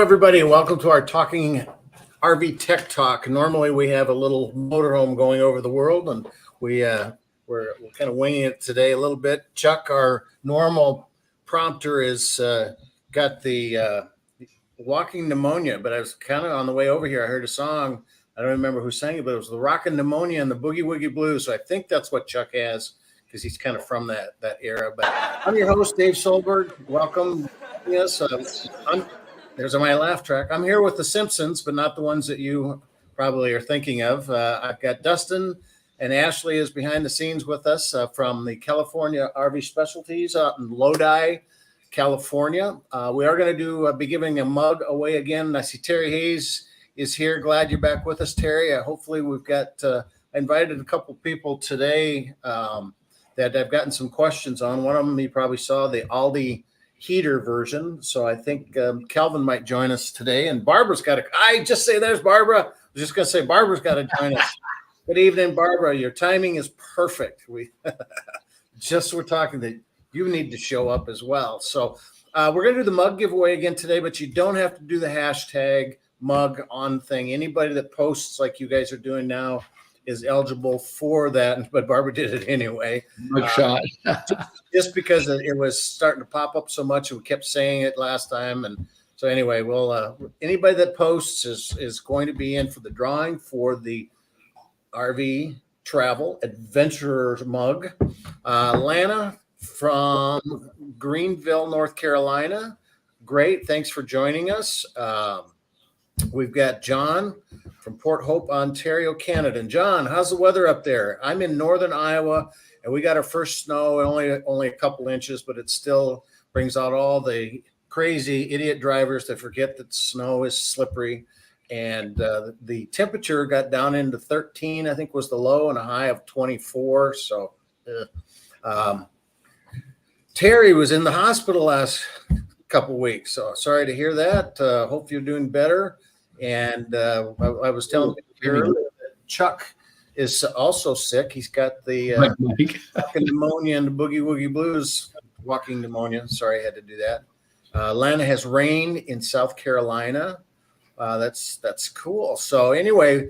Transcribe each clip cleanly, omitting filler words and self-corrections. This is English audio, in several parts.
everybody, and welcome to our Talking RV Tech Talk. Normally, we have a little motorhome going over the world, and we're kind of winging it today a little bit. Chuck, our normal prompter, is got the walking pneumonia, but I was kind of on the way over here. I heard a song. I don't remember who sang it, but it was the Rockin' Pneumonia and the Boogie Woogie Blues. So I think that's what Chuck has, because he's kind of from that era. But I'm your host, Dave Solberg. Welcome. Yes, there's my laugh track. I'm here with the Simpsons, but not the ones that you probably are thinking of. I've got Dustin, and Ashley is behind the scenes with us from the California RV Specialties out in Lodi, California. We are going to be giving a mug away again. I see Terry Hayes is here. Glad you're back with us, Terry. Hopefully we've got I invited a couple people today that I've gotten some questions on. One of them you probably saw, the Aldi heater version. So I think Calvin might join us today. And Barbara's got I just say there's Barbara. I was just going to say Barbara's got to join us. Good evening, Barbara. Your timing is perfect. We're talking that you need to show up as well. So we're going to do the mug giveaway again today, but you don't have to do the hashtag mug on thing. Anybody that posts like you guys are doing now is eligible for that, but Barbara did it anyway. Mug shot. just because it was starting to pop up so much, and we kept saying it last time. And so anyway, we'll anybody that posts is going to be in for the drawing for the RV Travel Adventurers mug. Lana from Greenville, North Carolina. Great. Thanks for joining us. We've got John from Port Hope, Ontario, Canada. And John, how's the weather up there? I'm in northern Iowa, and we got our first snow, only a couple inches, but it still brings out all the crazy idiot drivers that forget that snow is slippery. And the temperature got down into 13, I think was the low, and a high of 24. So Terry was in the hospital last couple weeks. So sorry to hear that. Hope you're doing better. And I was telling you earlier that Chuck is also sick. He's got the pneumonia and the Boogie Woogie Blues, walking pneumonia. Sorry, I had to do that. Lana has rain in South Carolina. That's cool. So anyway,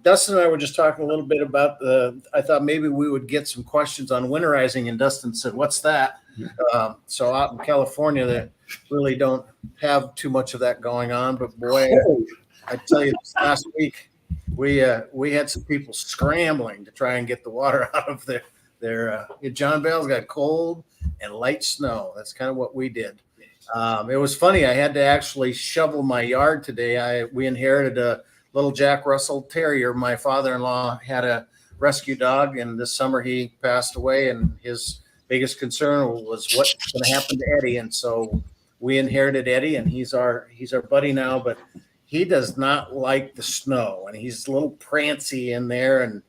Dustin and I were just talking a little bit about I thought maybe we would get some questions on winterizing, and Dustin said, "What's that?" So out in California, they really don't have too much of that going on. But boy, I tell you, this last week we had some people scrambling to try and get the water out of their John Bell's got cold and light snow. That's kind of what we did. It was funny. I had to actually shovel my yard today. We inherited a little Jack Russell Terrier. My father-in-law had a rescue dog, and this summer he passed away, and his biggest concern was what's going to happen to Eddie. And so we inherited Eddie, and he's our buddy now, but he does not like the snow, and he's a little prancy in there and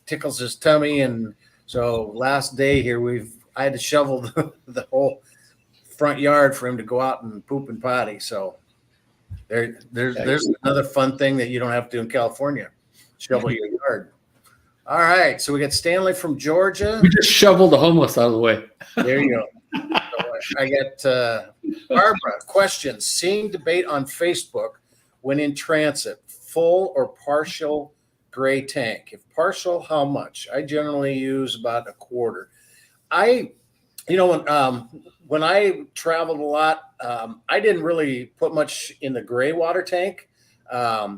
tickles his tummy. And so last day here, I had to shovel the whole front yard for him to go out and poop and potty. So there's another fun thing that you don't have to do in California, shovel your yard. All right, so we got Stanley from Georgia. We just shoveled the homeless out of the way. There you go. So I got Barbara. Question: seeing debate on Facebook when in transit, full or partial gray tank? If partial, how much? I generally use about a quarter. When I traveled a lot, I didn't really put much in the gray water tank,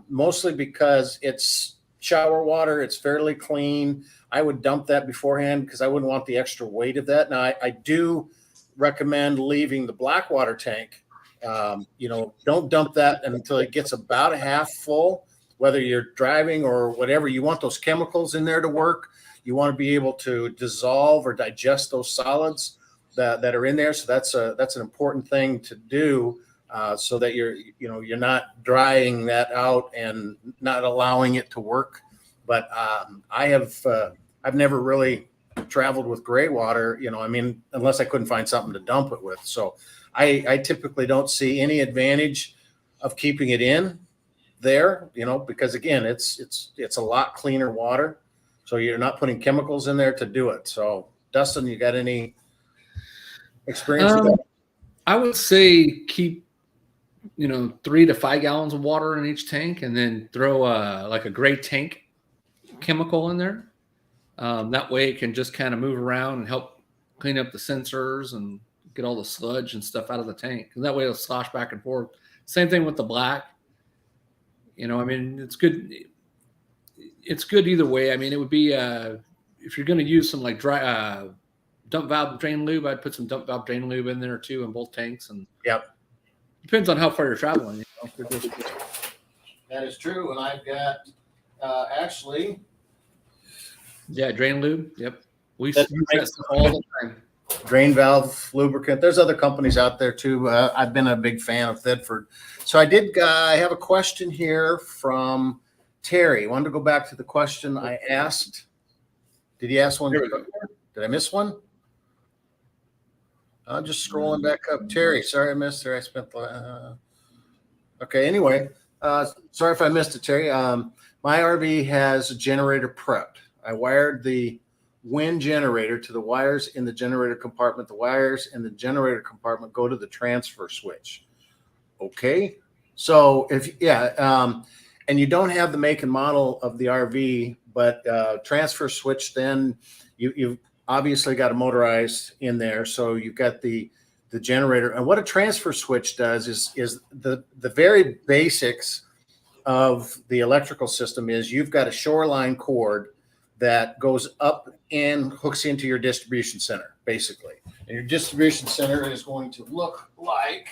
mostly because it's shower water. It's fairly clean. I would dump that beforehand because I wouldn't want the extra weight of that. Now, I do recommend leaving the black water tank. Don't dump that until it gets about a half full, whether you're driving or whatever. You want those chemicals in there to work. You want to be able to dissolve or digest those solids that are in there. So that's an important thing to do, so that you're not drying that out and not allowing it to work. But I've never really traveled with gray water, unless I couldn't find something to dump it with. So I typically don't see any advantage of keeping it in there, because again, it's a lot cleaner water. So you're not putting chemicals in there to do it. So Dustin, you got any experience with that? I would say keep 3 to 5 gallons of water in each tank, and then throw like a gray tank chemical in there. That way it can just kind of move around and help clean up the sensors and get all the sludge and stuff out of the tank. And that way it'll slosh back and forth. Same thing with the black. It's good. It's good either way. I mean, it would be if you're going to use some like dry dump valve drain lube, I'd put some dump valve drain lube in there too in both tanks. And yep, depends on how far you're traveling. That is true. And I've got actually. Yeah, drain lube. Yep. We use that stuff all the time. Drain valve lubricant. There's other companies out there too. I've been a big fan of Thedford. So I have a question here from Terry. I wanted to go back to the question I asked. Did he ask one? Did I miss one? I'm just scrolling back up. Terry, sorry I missed her. I spent okay. Anyway, sorry if I missed it, Terry. My RV has a generator prepped. I wired the wind generator to the wires in the generator compartment. The wires in the generator compartment go to the transfer switch. Okay. So and you don't have the make and model of the RV, but transfer switch, then you've obviously got a motorized in there. So you've got the generator. And what a transfer switch does is the very basics of the electrical system is you've got a shoreline cord that goes up and hooks into your distribution center, basically. And your distribution center is going to look like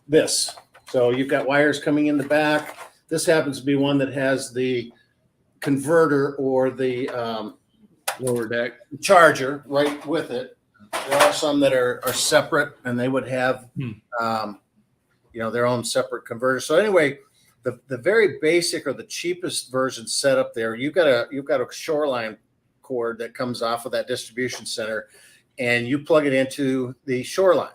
this. So you've got wires coming in the back. This happens to be one that has the converter or the lower deck charger right with it. There are some that are separate, and they would have their own separate converter. So anyway, the very basic or the cheapest version set up there, you've got a shoreline cord that comes off of that distribution center, and you plug it into the shoreline.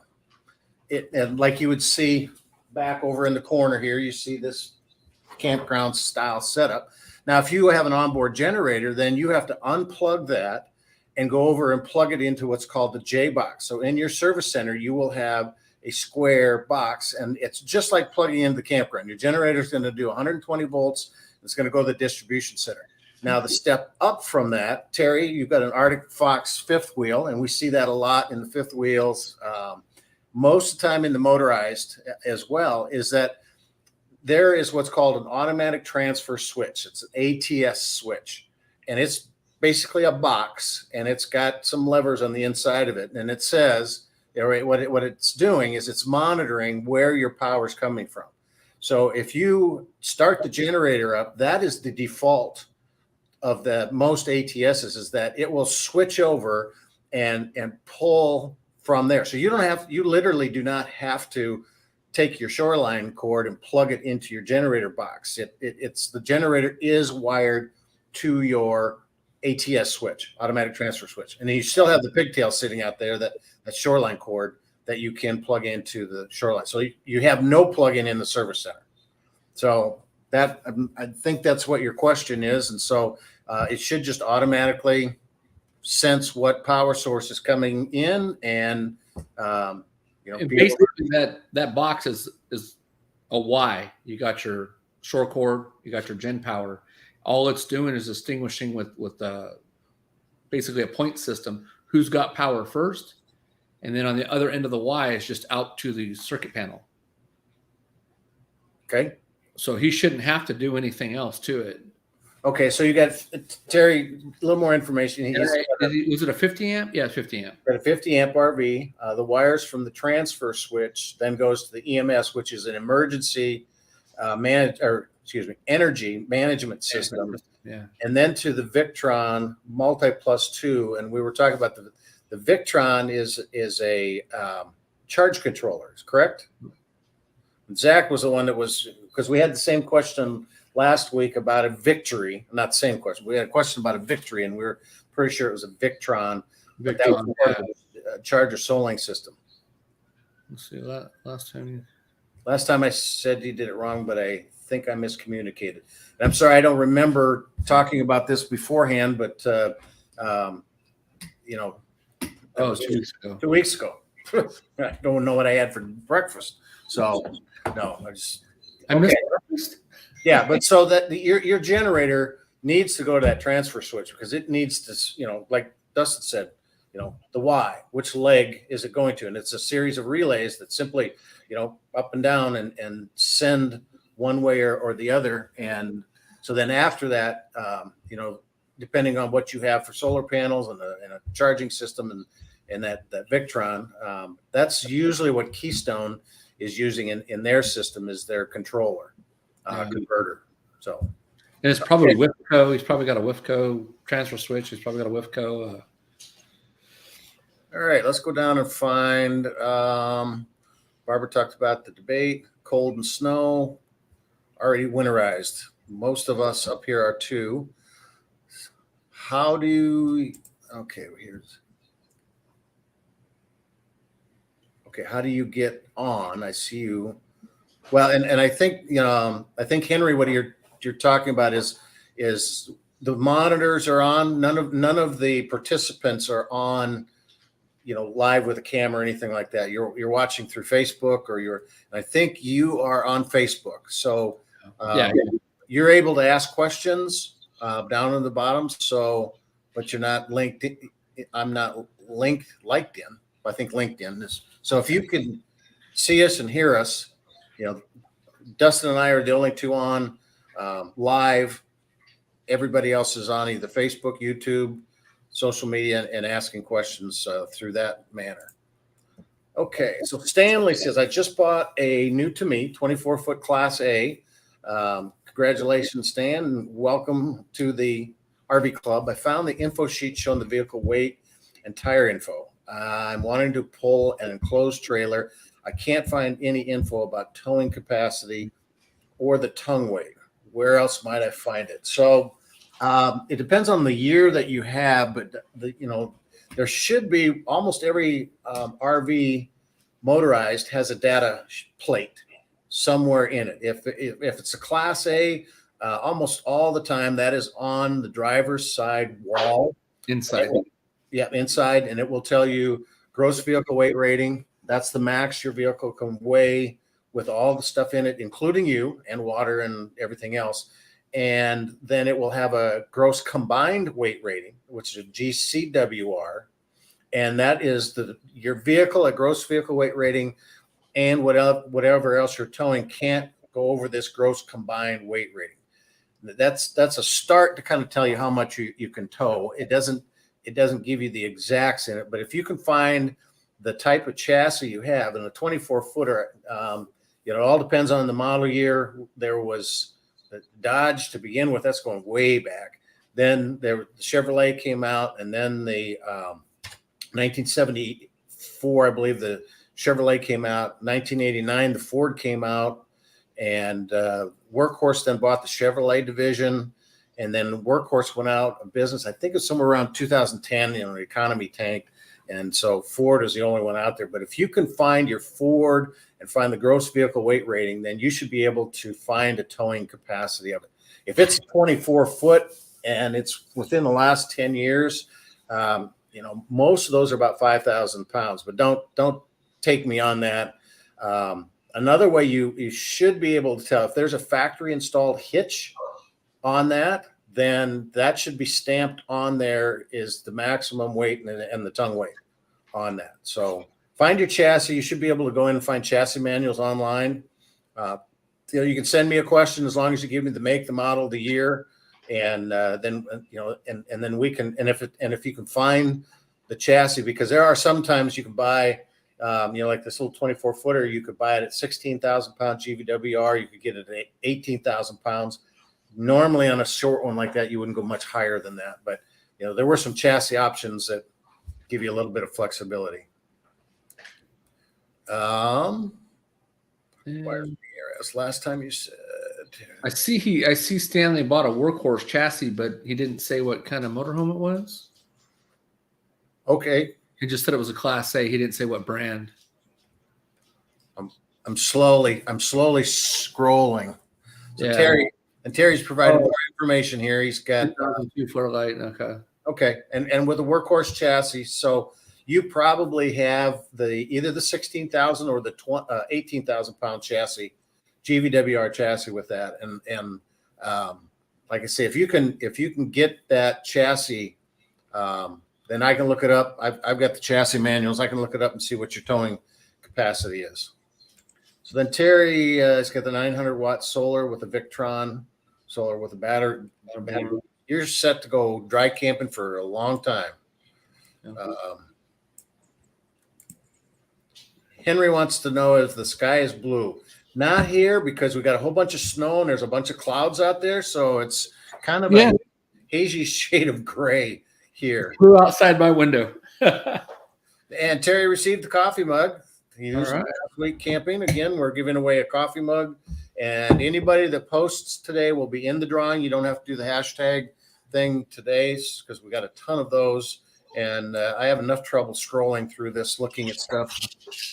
And like you would see back over in the corner here, you see this campground style setup. Now, if you have an onboard generator, then you have to unplug that and go over and plug it into what's called the J box. So in your service center, you will have a square box, and it's just like plugging into the campground. Your generator is going to do 120 volts. It's going to go to the distribution center. Now, the step up from that, Terry, you've got an Arctic Fox fifth wheel, and we see that a lot in the fifth wheels. Most of the time in the motorized as well, is that there is what's called an automatic transfer switch. It's an ATS switch, and it's basically a box, and it's got some levers on the inside of it. And it says, what it's doing is it's monitoring where your power is coming from. So if you start the generator up, that is the default of the most ATSs, is that it will switch over and pull from there. So you literally do not have to take your shoreline cord and plug it into your generator box. It's the generator is wired to your ATS switch, automatic transfer switch. And then you still have the pigtail sitting out there, that shoreline cord that you can plug into the shoreline. So you have no plug-in in the service center. So that, I think that's what your question is. And so it should just automatically sense what power source is coming in, and and basically that box is a Y. You got your shore cord, you got your gen power. All it's doing is distinguishing with basically a point system who's got power first, and then on the other end of the Y is just out to the circuit panel. Okay. So he shouldn't have to do anything else to it. Okay, so you got, Terry, a little more information. Was it a 50 amp? Yeah, 50 amp. Got a 50 amp RV. The wires from the transfer switch then goes to the EMS, which is an emergency energy management system. Yeah. And then to the Victron Multi+2. And we were talking about the Victron is a charge controller, correct? Zach was the one that was, because we had the same question last week about a Victory, not the same question. We had a question about a Victory, and we were pretty sure it was a Victron. But that was a charger soling system. Let's see, last time I said you did it wrong, but I think I miscommunicated. And I'm sorry, I don't remember talking about this beforehand, but That was 2 weeks ago. 2 weeks ago. I don't know what I had for breakfast. So no, I missed breakfast. Yeah, but so that your generator needs to go to that transfer switch because it needs to, like Dustin said, the Y, which leg is it going to? And it's a series of relays that simply, up and down and send one way or the other. And so then after that, depending on what you have for solar panels and a charging system and that Victron, that's usually what Keystone is using in their system is their controller. Converter. So, and it's probably WIFCO. He's probably got a WIFCO transfer switch. He's probably got a WIFCO. All right, let's go down and find. Barbara talked about the debate, cold and snow, already winterized. Most of us up here are too. How do you? Okay, here's. Okay, how do you get on? I see you. Well, and I think I think Henry, what you're talking about is the monitors are on. None of the participants are on, live with a camera or anything like that. You're watching through Facebook and I think you are on Facebook. So you're able to ask questions down in the bottom. So, but you're not linked. I'm not liked in. I think LinkedIn is. So if you can see us and hear us. Dustin and I are the only two on live. Everybody else is on either Facebook, YouTube, social media, and asking questions through that manner. Okay, so Stanley says, I just bought a new to me 24-foot Class A. Congratulations, Stan, and welcome to the RV Club. I found the info sheet showing the vehicle weight and tire info. I'm wanting to pull an enclosed trailer. I can't find any info about towing capacity or the tongue weight. Where else might I find it? So it depends on the year that you have, but there should be almost every RV motorized has a data plate somewhere in it. If it's a Class A, almost all the time that is on the driver's side wall. Inside. Inside, and it will tell you gross vehicle weight rating. That's the max your vehicle can weigh with all the stuff in it, including you and water and everything else. And then it will have a gross combined weight rating, which is a GCWR. And that is your vehicle, a gross vehicle weight rating, and whatever else you're towing can't go over this gross combined weight rating. That's a start to kind of tell you how much you can tow. It doesn't give you the exacts in it, but if you can find the type of chassis you have, and a 24-footer, it all depends on the model year. There was the Dodge to begin with. That's going way back. Then the Chevrolet came out, and then the 1974, I believe, the Chevrolet came out. 1989, the Ford came out, and Workhorse then bought the Chevrolet division, and then Workhorse went out of business. I think it was somewhere around 2010. The economy tanked. And so Ford is the only one out there. But if you can find your Ford and find the gross vehicle weight rating, then you should be able to find a towing capacity of it. If it's 24 foot and it's within the last 10 years, most of those are about 5,000 pounds. But don't take me on that. Another way you should be able to tell if there's a factory installed hitch on that, then that should be stamped on there is the maximum weight and the tongue weight on that. So find your chassis. You should be able to go in and find chassis manuals online. You can send me a question as long as you give me the make, the model, the year, and then and then we can. And if you can find the chassis, because there are sometimes you can buy, like this little 24-footer, you could buy it at 16,000 pound GVWR. You could get it at 18,000 pounds. Normally on a short one like that, you wouldn't go much higher than that. But, there were some chassis options that give you a little bit of flexibility. Last time you said. I see Stanley bought a Workhorse chassis, but he didn't say what kind of motorhome it was. Okay. He just said it was a Class A. He didn't say what brand. I'm slowly scrolling. So Yeah. Terry's provided more information here. He's got 2002 Flare Light. Okay. Okay, and with a Workhorse chassis, so you probably have either the 16,000 or the 18,000 pound chassis, GVWR chassis with that. And like I say, if you can get that chassis, then I can look it up. I've got the chassis manuals. I can look it up and see what your towing capacity is. So then Terry has got the 900 watt solar with a Victron solar with a battery. You're set to go dry camping for a long time. Henry wants to know if the sky is blue. Not here because we got a whole bunch of snow and there's a bunch of clouds out there. So it's kind of a hazy shade of gray here. Blew outside my window. And Terry received the coffee mug. He used last week camping. Again, we're giving away a coffee mug. And anybody that posts today will be in the drawing. You don't have to do the hashtag thing today because we got a ton of those. And I have enough trouble scrolling through this, looking at stuff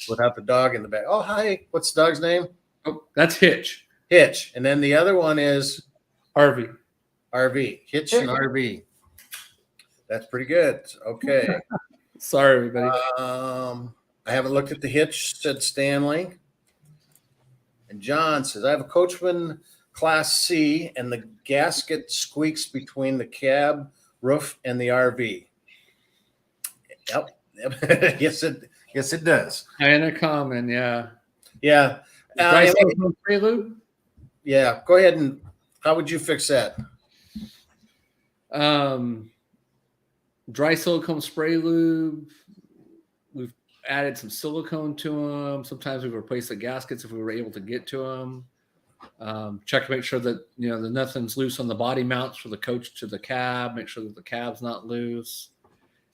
without the dog in the back. Oh, hi. What's the dog's name? Oh, that's Hitch. Hitch. And then the other one is RV. Hitch and RV. That's pretty good. Okay. Sorry, everybody. I haven't looked at the hitch, said Stanley. And John says, I have a Coachman Class C, and the gasket squeaks between the cab, roof, and the RV. Yep. Yes, it does. And a common, yeah. Yeah. Dry silicone spray lube? Yeah. Go ahead and how would you fix that? Dry silicone spray lube. We've added some silicone to them. Sometimes we've replaced the gaskets if we were able to get to them. Check to make sure that that nothing's loose on the body mounts for the coach to the cab. Make sure that the cab's not loose.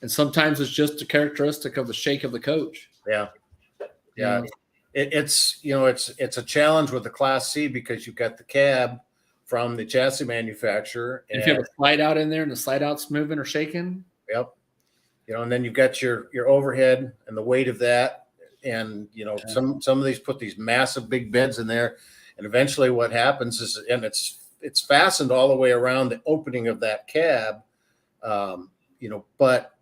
And sometimes it's just a characteristic of the shake of the coach. Yeah. It's a challenge with the Class C because you've got the cab from the chassis manufacturer. And if you have a slide out in there and the slide out's moving or shaking. Yep. And then you've got your overhead and the weight of that. And, some of these put these massive big beds in there. And eventually what happens is, and it's fastened all the way around the opening of that cab, but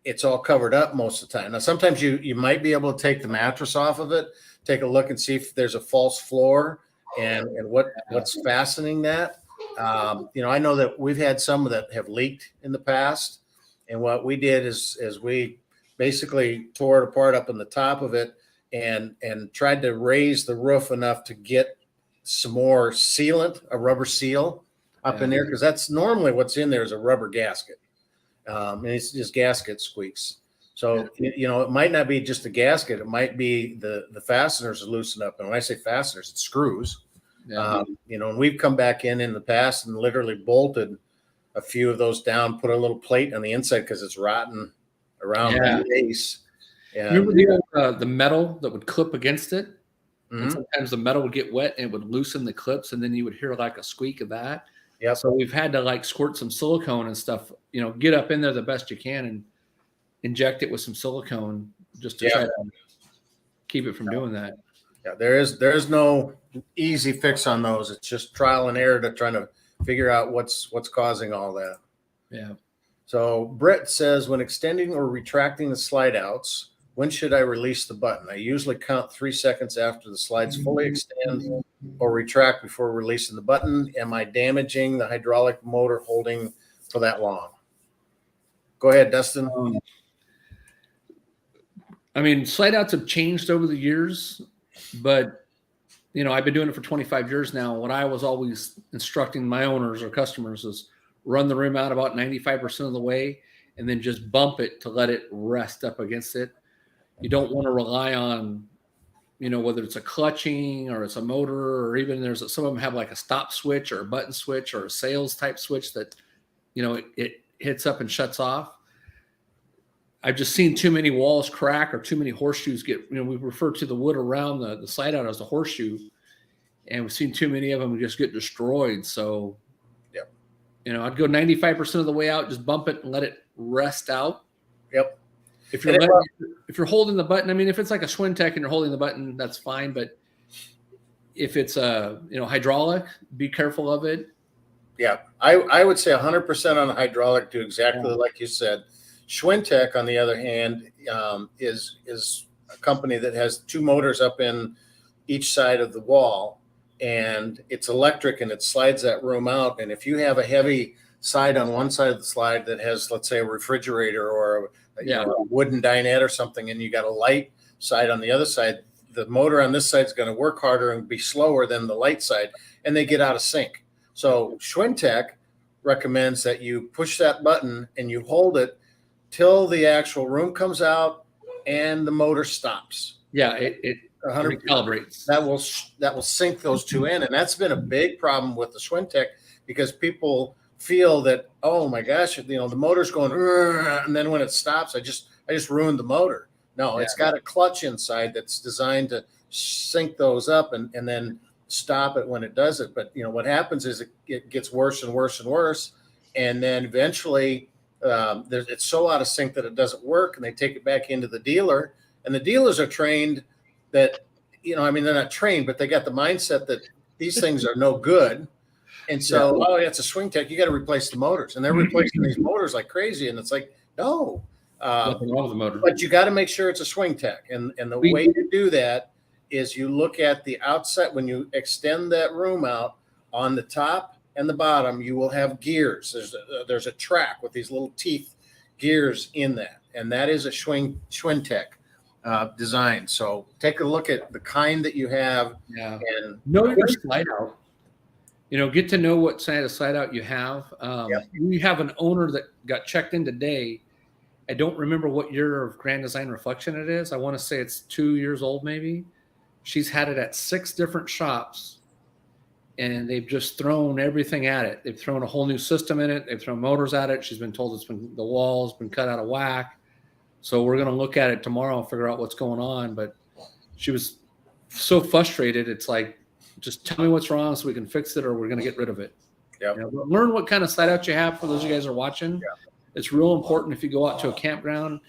it's all covered up most of the time. Now, sometimes you might be able to take the mattress off of it, take a look and see if there's a false floor and what's fastening that. I know that we've had some that have leaked in the past. And what we did is we basically tore it apart up on the top of it and tried to raise the roof enough to get some more sealant, a rubber seal up in there, because that's normally what's in there is a rubber gasket. And it's just gasket squeaks. So, it might not be just the gasket. It might be the fasteners loosen up. And when I say fasteners, it's screws. And we've come back in the past and literally bolted a few of those down, put a little plate on the inside because it's rotten around the base. Remember the metal that would clip against it? Mm-hmm. And sometimes the metal would get wet and it would loosen the clips, and then you would hear like a squeak of that. Yeah. So we've had to squirt some silicone and stuff, get up in there the best you can and inject it with some silicone just to try to keep it from doing that. Yeah, there's no easy fix on those. It's just trial and error to trying to figure out what's causing all that. Yeah. So Brett says, when extending or retracting the slide outs, when should I release the button? I usually count 3 seconds after the slides fully extend or retract before releasing the button. Am I damaging the hydraulic motor holding for that long? Go ahead, Dustin. Slide outs have changed over the years, but I've been doing it for 25 years now. What I was always instructing my owners or customers is run the rim out about 95% of the way and then just bump it to let it rest up against it. You don't want to rely on, whether it's a clutching or it's a motor, or even some of them have like a stop switch or a button switch or a sales type switch that, it hits up and shuts off. I've just seen too many walls crack or too many horseshoes get, we refer to the wood around the slide out as a horseshoe, and we've seen too many of them just get destroyed. So, I'd go 95% of the way out, just bump it and let it rest out. Yep. If you're holding the button, if it's like a Swintech and you're holding the button, that's fine. But if it's hydraulic, be careful of it. Yeah, I would say 100% on hydraulic. Do exactly like you said. Schwintech, on the other hand, is a company that has two motors up in each side of the wall, and it's electric, and it slides that room out. And if you have a heavy side on one side of the slide that has, let's say, a refrigerator or a wooden dinette or something, and you got a light side on the other side, the motor on this side is going to work harder and be slower than the light side, and they get out of sync. So Schwintech recommends that you push that button and you hold it till the actual room comes out and the motor stops. Yeah, it recalibrates. That will sync those two in, and that's been a big problem with the Schwintech, because people feel that, oh my gosh, the motor's going, and then when it stops, I just ruined the motor. No, it's got a clutch inside that's designed to sync those up and then stop it when it does it. But what happens is it gets worse and worse and worse, and then eventually it's so out of sync that it doesn't work, and they take it back into the dealer, and the dealers are trained that they're not trained, but they got the mindset that these things are no good. And so, it's a Schwintech, you got to replace the motors, and they're replacing these motors like crazy. And it's like, no, nothing wrong with the motor, but you got to make sure it's a Schwintech. And the way to do that is you look at the outside. When you extend that room out, on the top and the bottom, you will have gears. There's a track with these little teeth gears in that, and that is a Schwintech design. So take a look at the kind that you have, and know your Slideout. Get to know what kind of Slideout you have. We have an owner that got checked in today. I don't remember what year of Grand Design Reflection it is. I want to say it's 2 years old, maybe. She's had it at 6 different shops, and they've just thrown everything at it. They've thrown a whole new system in it. They've thrown motors at it. She's been told the wall's been cut out of whack. So we're going to look at it tomorrow and figure out what's going on. But she was so frustrated. It's like, just tell me what's wrong so we can fix it, or we're going to get rid of it. Learn what kind of Slideout you have. For those of you guys who are watching, it's real important if you go out to a campground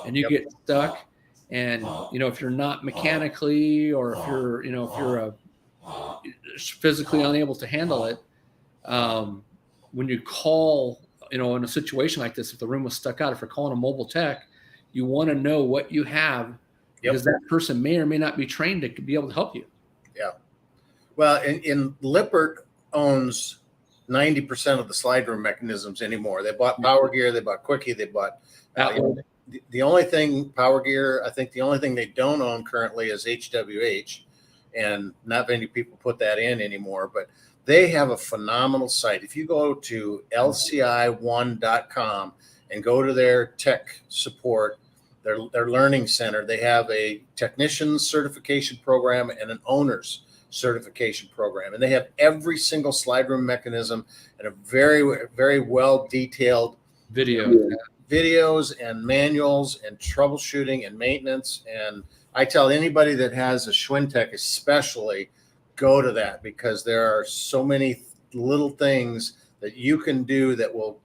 and you get stuck, and if you're not mechanically, or if you're physically unable to handle it, when you call, in a situation like this, if the room was stuck out, if you're calling a mobile tech, you want to know what you have, because that person may or may not be trained to be able to help you. Well, in Lippert owns 90% of the slide room mechanisms anymore. They bought Power Gear, they bought Quickie, they bought the only thing Power Gear. I think the only thing they don't own currently is HWH, and not many people put that in anymore. But they have a phenomenal site. If you go to lci1.com and go to their tech support, their learning center, they have a technician's certification program and an owner's certification program, and they have every single slide room mechanism and a very, very well detailed videos and manuals and troubleshooting and maintenance. And I tell anybody that has a Schwintech, especially, go to that, because there are so many little things that you can do that will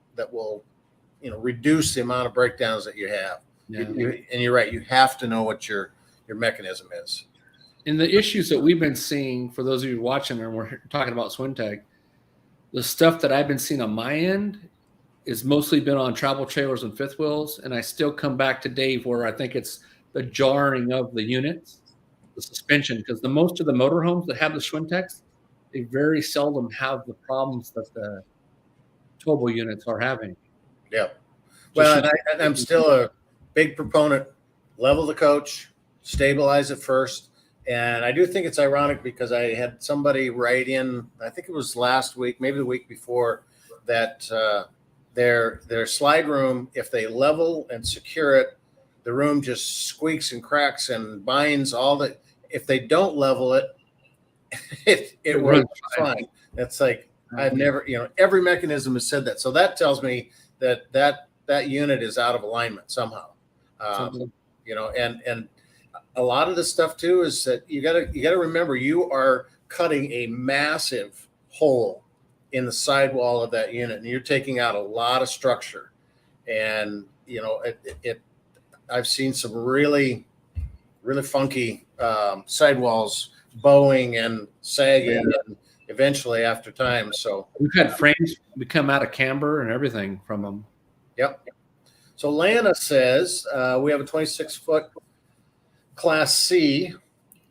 reduce the amount of breakdowns that you have. And you're right, you have to know what your mechanism is. And the issues that we've been seeing, for those of you watching, and we're talking about Schwintech, the stuff that I've been seeing on my end is mostly been on travel trailers and fifth wheels. And I still come back to Dave, where I think it's the jarring of the units, the suspension, because most of the motorhomes that have the Schwintechs, they very seldom have the problems that the towable units are having. Well, and I'm still a big proponent. Level the coach, stabilize it first. And I do think it's ironic, because I had somebody write in, I think it was last week, maybe the week before, that their slide room, if they level and secure it, the room just squeaks and cracks and binds all the. If they don't level it, it runs fine. That's like, I've never, every mechanism has said that. So that tells me that unit is out of alignment somehow. And a lot of the stuff too is that you gotta remember, you are cutting a massive hole in the sidewall of that unit, and you're taking out a lot of structure. And I've seen some really, really funky sidewalls bowing and sagging, and eventually after time. So we've had frames become out of camber and everything from them. So Lana says we have a 26-foot Class C,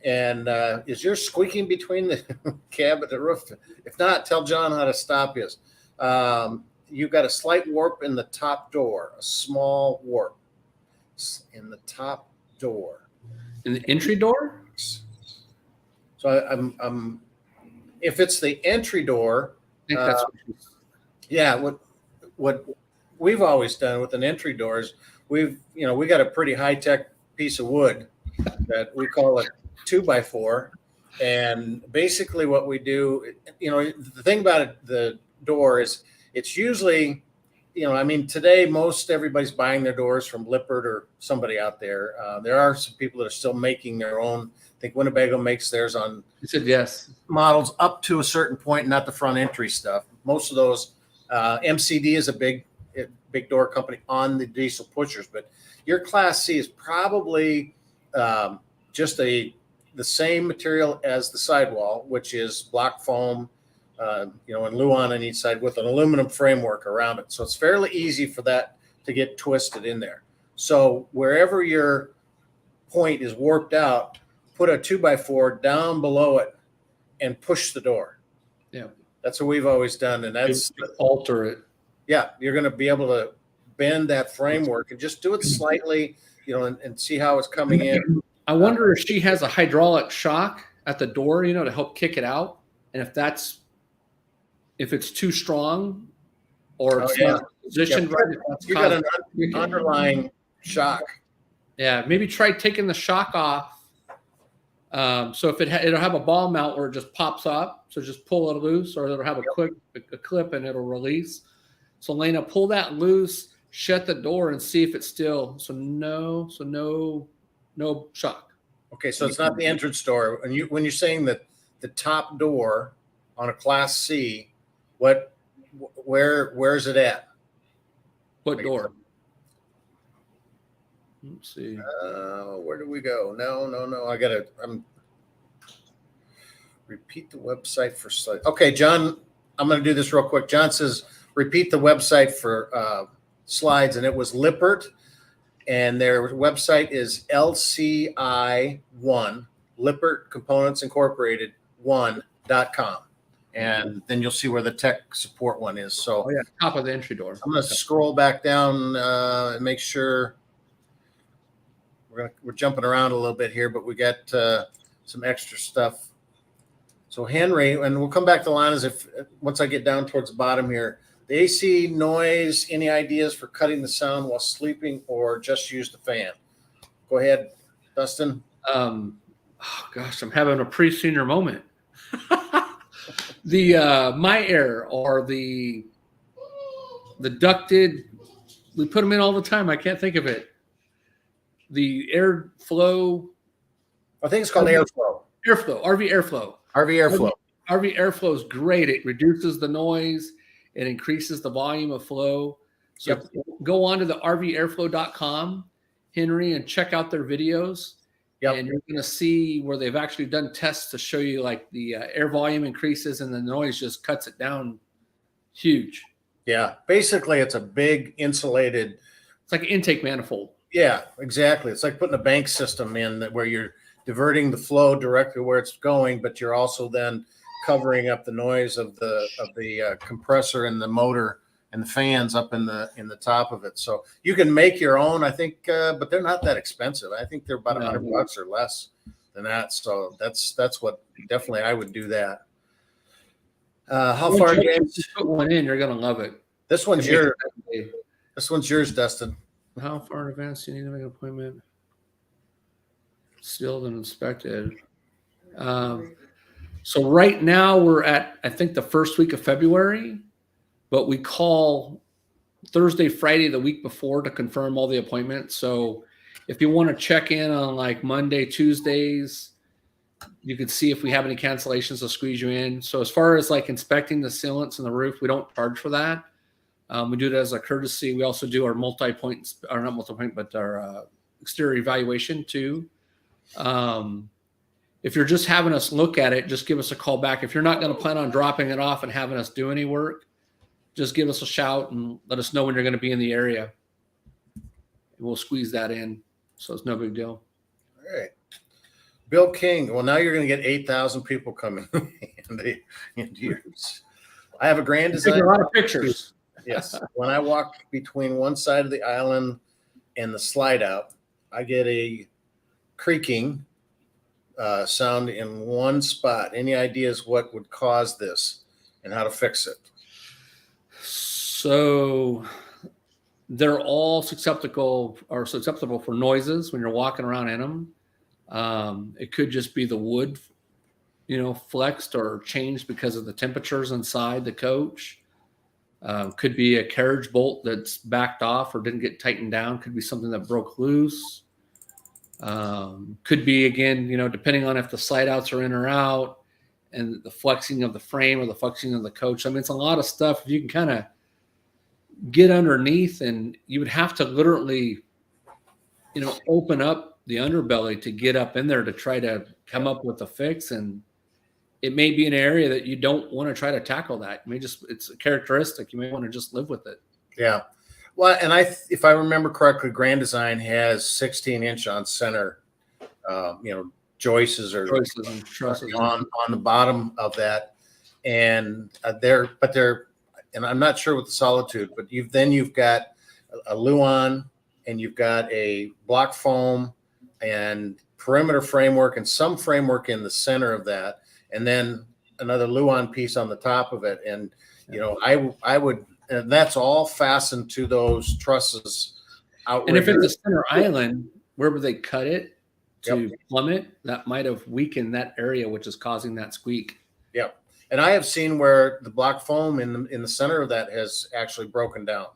and is yours squeaking between the cab and the roof? If not, tell John how to stop his. You've got a slight warp in the top door, a small warp in the top door. In the entry door? So I'm if it's the entry door, I think that's yeah, what we've always done with an entry door is we got a pretty high-tech piece of wood that we call a 2x4, and basically what we do, the thing about it, the door is it's usually, I mean, today most everybody's buying their doors from Lippert or somebody out there. There are some people that are still making their own. I think Winnebago makes theirs on. You said yes. Models up to a certain point, not the front entry stuff. Most of those, MCD is a big door company on the diesel pushers, but your Class C is probably just the same material as the sidewall, which is block foam, and Luan on each side with an aluminum framework around it. So it's fairly easy for that to get twisted in there. So wherever your point is warped out, put a 2x4 down below it and push the door. Yeah. That's what we've always done. And that's alter it. Yeah. You're going to be able to bend that framework and just do it slightly, and see how it's coming in. I wonder if she has a hydraulic shock at the door, to help kick it out. And if it's too strong or it's not positioned right. You got an underlying shock. Yeah. Maybe try taking the shock off. So if it'll have a ball mount where it just pops up. So just pull it loose, or it'll have a clip and it'll release. So Lena, pull that loose, shut the door and see if it's still. So no shock. Okay. So it's not the entrance door. And when you're saying that the top door on a Class C, where's it at? What door? Let's see. Where do we go? No. I'm repeat the website for slide. Okay, John, I'm going to do this real quick. John says, repeat the website for slides. And it was Lippert, and their website is LCI1, Lippert Components Incorporated 1.com. And then you'll see where the tech support one is. So top of the entry door. I'm going to scroll back down and make sure. We're jumping around a little bit here, but we got some extra stuff. So Henry, and we'll come back to Lana's once I get down towards the bottom here. The AC noise, any ideas for cutting the sound while sleeping or just use the fan? Go ahead, Dustin. Oh gosh, I'm having a pre-senior moment. The My Air or the ducted, we put them in all the time. I can't think of it. The airflow. I think it's called airflow. RV airflow. RV airflow is great. It reduces the noise. It increases the volume of flow. So go on to the rvairflow.com, Henry, and check out their videos. Yep. And you're going to see where they've actually done tests to show you like the air volume increases and the noise just cuts it down huge. Yeah. Basically, it's a big insulated. It's like an intake manifold. Yeah, exactly. It's like putting a bank system in where you're diverting the flow directly where it's going, but you're also then covering up the noise of the compressor and the motor and the fans up in the top of it. So you can make your own, I think, but they're not that expensive. I think they're about $100 or less than that. So that's what definitely I would do that. How far, James? Put one in, you're gonna love it. This one's yours. This one's yours, Dustin. How far in advance do you need to make an appointment? Sealed and inspected. So right now we're at, I think, the first week of February, but we call Thursday, Friday, the week before to confirm all the appointments. So if you want to check in on like Monday, Tuesdays, you can see if we have any cancellations to squeeze you in. So as far as like inspecting the sealants and the roof, we don't charge for that. We do it as a courtesy. We also do our multi-point, or not multi-point, but our exterior evaluation too. If you're just having us look at it, just give us a call back. If you're not going to plan on dropping it off and having us do any work, just give us a shout and let us know when you're going to be in the area. we'll squeeze that in. So it's no big deal. All right. Bill King. Well, now you're going to get 8,000 people coming into yours. I have a Grand Design. A lot of pictures. Yes. When I walk between one side of the island and the Slideout, I get a creaking sound in one spot. Any ideas what would cause this and how to fix it? So they're all susceptible for noises when you're walking around in them. It could just be the wood, flexed or changed because of the temperatures inside the coach. Could be a carriage bolt that's backed off or didn't get tightened down. Could be something that broke loose. Could be, again, depending on if the slide outs are in or out and the flexing of the frame or the flexing of the coach. I mean, it's a lot of stuff. If you can kind of get underneath, and you would have to literally, open up the underbelly to get up in there to try to come up with a fix. And it may be an area that you don't want to try to tackle that. It's a characteristic. You may want to just live with it. Yeah. Well, and if I remember correctly, Grand Design has 16-inch on center, joists or and trusses on the bottom of that. And and I'm not sure with the Solitude, but you've got a Luan and you've got a block foam and perimeter framework and some framework in the center of that. And then another Luan piece on the top of it. And, I would, and that's all fastened to those trusses out. And if it's a center island, wherever they cut it to plummet, that might have weakened that area, which is causing that squeak. Yep. And I have seen where the block foam in the center of that has actually broken down.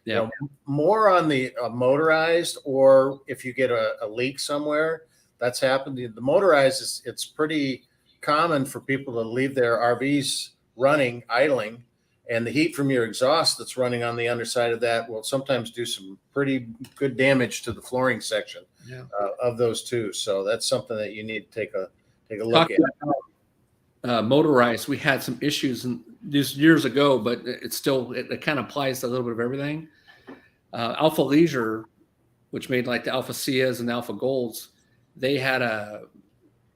Yeah. More on the motorized, or if you get a leak somewhere, that's happened. The motorized it's pretty common for people to leave their RVs running, idling, and the heat from your exhaust that's running on the underside of that will sometimes do some pretty good damage to the flooring section of those two. So that's something that you need to take a look at. Motorized, we had some issues just years ago, but it kind of applies to a little bit of everything. Alpha Leisure, which made like the Alpha Sias and the Alpha Golds, they had a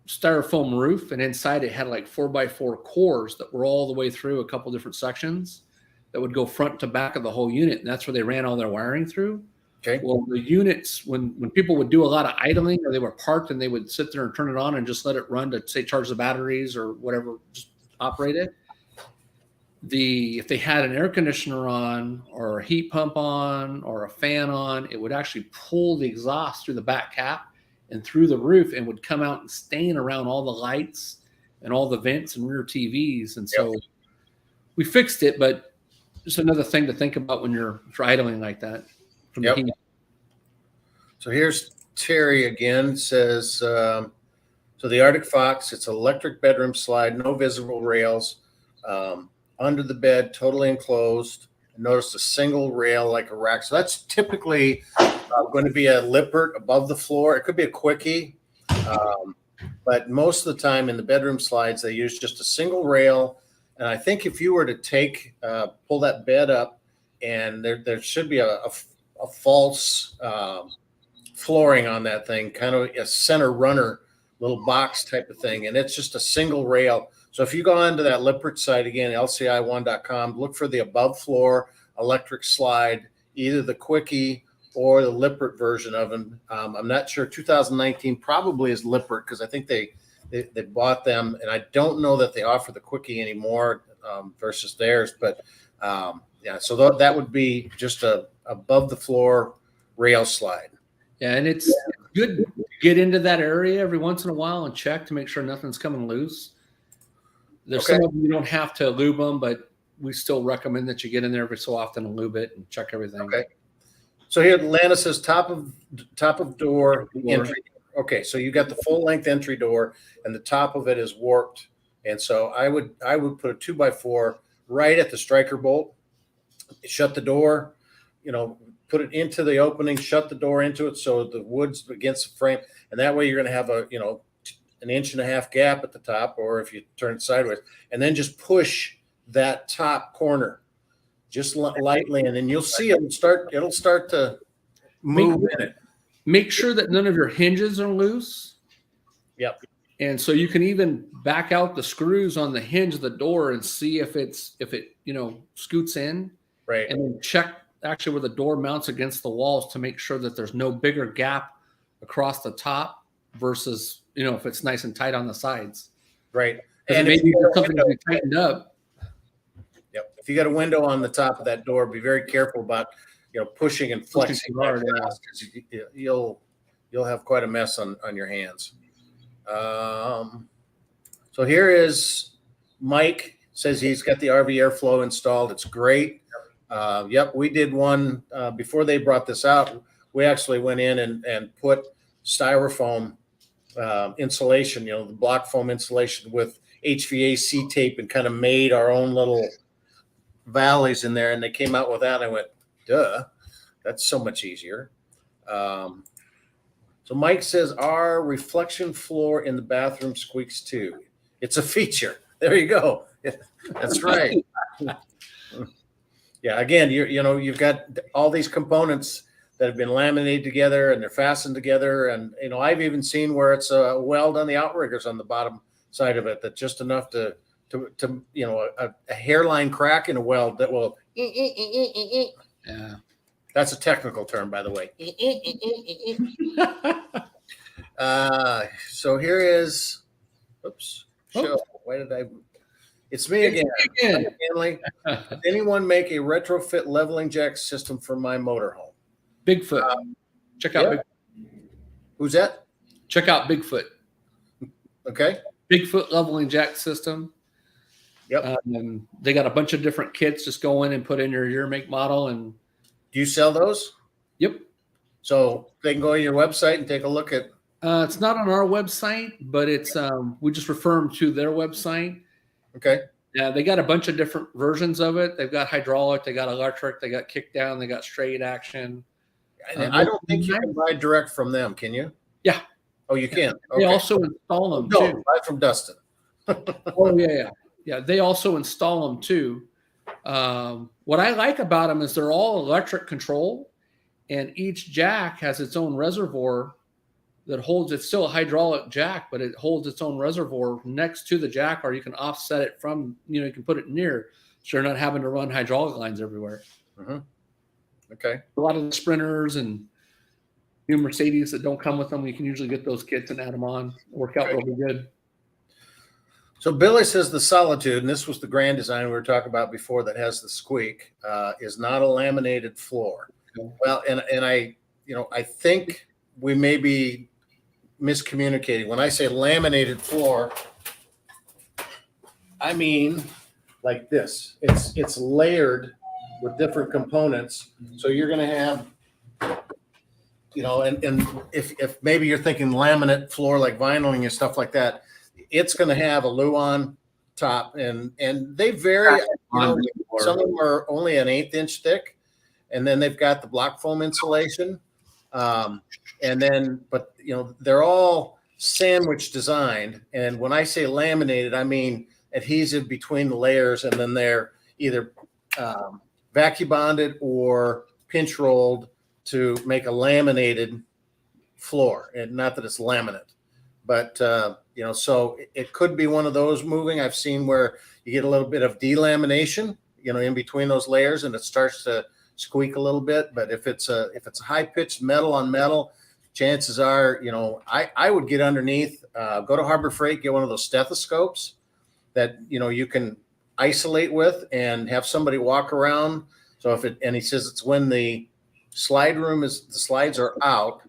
styrofoam roof, and inside it had like 4x4 cores that were all the way through a couple different sections that would go front to back of the whole unit, and that's where they ran all their wiring through. Okay. Well, the units, when people would do a lot of idling or they were parked and they would sit there and turn it on and just let it run to, say, charge the batteries or whatever, just operate it. If they had an air conditioner on or a heat pump on or a fan on, it would actually pull the exhaust through the back cap and through the roof and would come out and stain around all the lights and all the vents and rear TVs. And so we fixed it, but just another thing to think about when you're idling like that. So here's Terry again, says, so the Arctic Fox, it's electric bedroom slide, no visible rails, under the bed, totally enclosed. Notice a single rail like a rack. So that's typically going to be a lippert above the floor. It could be a quickie, but most of the time in the bedroom slides, they use just a single rail. And I think if you were to pull that bed up, and there should be a false flooring on that thing, kind of a center runner, little box type of thing. And it's just a single rail. So if you go onto that Lippert site again, lci1.com, look for the above floor electric slide, either the quickie or the Lippert version of them. I'm not sure. 2019 probably is Lippert because I think they bought them, and I don't know that they offer the quickie anymore versus theirs. But so that would be just a above the floor rail slide. Yeah, and it's good to get into that area every once in a while and check to make sure nothing's coming loose. There's some of them you don't have to lube them, but we still recommend that you get in there every so often and lube it and check everything. Okay. So here, Lana says top of door entry. Okay, so you got the full length entry door, and the top of it is warped, and so I would put a 2x4 right at the striker bolt, shut the door, put it into the opening, shut the door into it so the wood's against the frame, and that way you're going to have an 1.5 inch gap at the top, or if you turn it sideways, and then just push that top corner just lightly, and then you'll see it'll start to move in it. Make sure that none of your hinges are loose. Yep. And so you can even back out the screws on the hinge of the door and see if it scoots in. Right. And then check actually where the door mounts against the walls to make sure that there's no bigger gap across the top versus, if it's nice and tight on the sides. Right. And maybe something to be tightened up. Yep. If you got a window on the top of that door, be very careful about, pushing and flexing hard, because you'll have quite a mess on your hands. So here is Mike says he's got the RV airflow installed. It's great. Yep. We did one before they brought this out. We actually went in and put styrofoam insulation, the block foam insulation with HVAC tape, and kind of made our own little valleys in there. And they came out with that. And I went, duh, that's so much easier. So Mike says our reflection floor in the bathroom squeaks too. It's a feature. There you go. That's right. Yeah. Again, you've got all these components that have been laminated together and they're fastened together. And, I've even seen where it's a weld on the outriggers on the bottom side of it, that's just enough to a hairline crack in a weld that will. Yeah. That's a technical term, by the way. So here is, oops. Show. Why did I? It's me again. Stanley. Does anyone make a retrofit leveling jack system for my motorhome? Bigfoot. Check out. Yeah. Who's that? Check out Bigfoot. Okay. Bigfoot leveling jack system. Yep. They got a bunch of different kits. Just go in and put in your year, make, model, and. Do you sell those? Yep. So they can go to your website and take a look at. It's not on our website, but it's we just refer them to their website. Okay. Yeah, they got a bunch of different versions of it. They've got hydraulic, they got electric, they got kick down, they got straight action. I don't think you can buy direct from them, can you? Yeah. Oh, you can. Okay. They also install them too. Buy from Dustin. Oh yeah. They also install them too. What I like about them is they're all electric control, and each jack has its own reservoir that holds. It's still a hydraulic jack, but it holds its own reservoir next to the jack, or you can offset it from. You can put it near, so you're not having to run hydraulic lines everywhere. Mm-hmm. Okay. A lot of the Sprinters and new Mercedes that don't come with them, you can usually get those kits and add them on. Work out really good. So Billy says the Solitude, and this was the Grand Design we were talking about before that has the squeak, is not a laminated floor. Okay. Well, and I think we may be miscommunicating. When I say laminated floor, I mean like this. It's layered with different components. So you're going to have, and if maybe you're thinking laminate floor like vinyling and stuff like that, it's going to have a Luan top, and they vary. Some of them are only an 1/8 inch thick, and then they've got the block foam insulation, and then they're all sandwich designed. And when I say laminated, I mean adhesive between the layers, and then they're either vacuum bonded or pinch rolled to make a laminated floor. And not that it's laminate, but so it could be one of those moving. I've seen where you get a little bit of delamination, in between those layers, and it starts to squeak a little bit. But if it's a high pitched metal on metal, chances are, I would get underneath, go to Harbor Freight, get one of those stethoscopes that, you can isolate with and have somebody walk around. So and he says it's when the the slides are out.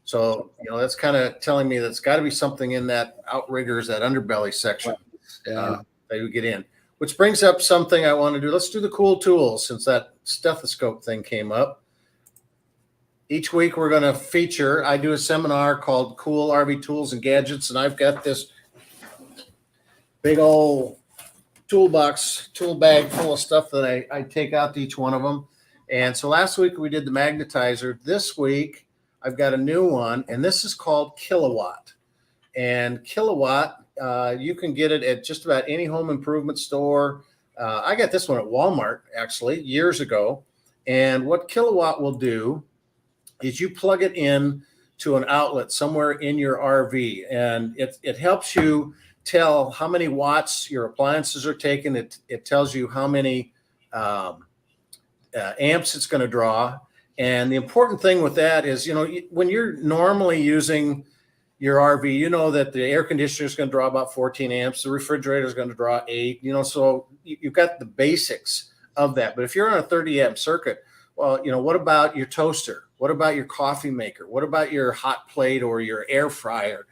So, that's kind of telling me that's got to be something in that outriggers, that underbelly section that you get in, which brings up something I want to do. Let's do the cool tools, since that stethoscope thing came up. Each week we're going to feature, I do a seminar called Cool RV Tools and Gadgets, and I've got this big old tool bag full of stuff that I take out to each one of them. And so last week we did the magnetizer. This week I've got a new one, and this is called Kilowatt. And Kilowatt, you can get it at just about any home improvement store. I got this one at Walmart, actually, years ago. And what Kilowatt will do is you plug it in to an outlet somewhere in your RV, and it helps you tell how many watts your appliances are taking. It tells you how many amps it's going to draw. And the important thing with that is, when you're normally using your RV, you know that the air conditioner is going to draw about 14 amps. The refrigerator is going to draw 8, so you've got the basics of that. But if you're on a 30 amp circuit, well, what about your toaster? What about your coffee maker? What about your hot plate or your air fryer?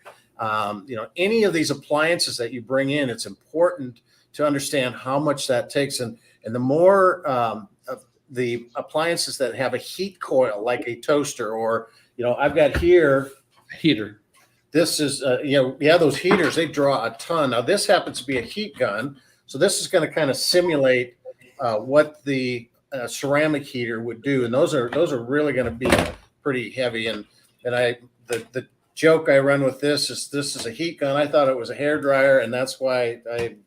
Any of these appliances that you bring in, it's important to understand how much that takes. And the more of the appliances that have a heat coil, like a toaster, or, I've got here a heater. This is, those heaters, they draw a ton. Now, this happens to be a heat gun. So this is going to kind of simulate what the ceramic heater would do. And those are really going to be pretty heavy. And the joke I run with this is a heat gun. I thought it was a hair dryer, and that's why I'm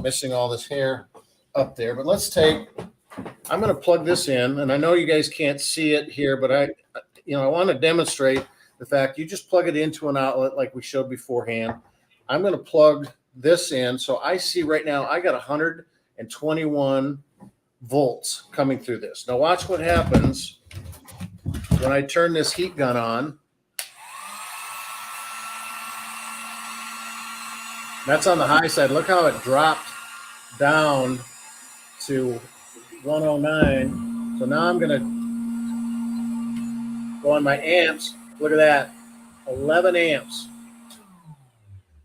missing all this hair up there. But I'm going to plug this in, and I know you guys can't see it here, but I want to demonstrate the fact you just plug it into an outlet like we showed beforehand. I'm going to plug this in. So I see right now I got 121 volts coming through this. Now watch what happens when I turn this heat gun on. That's on the high side. Look how it dropped down to 109. So now I'm going to go on my amps. Look at that, 11 amps.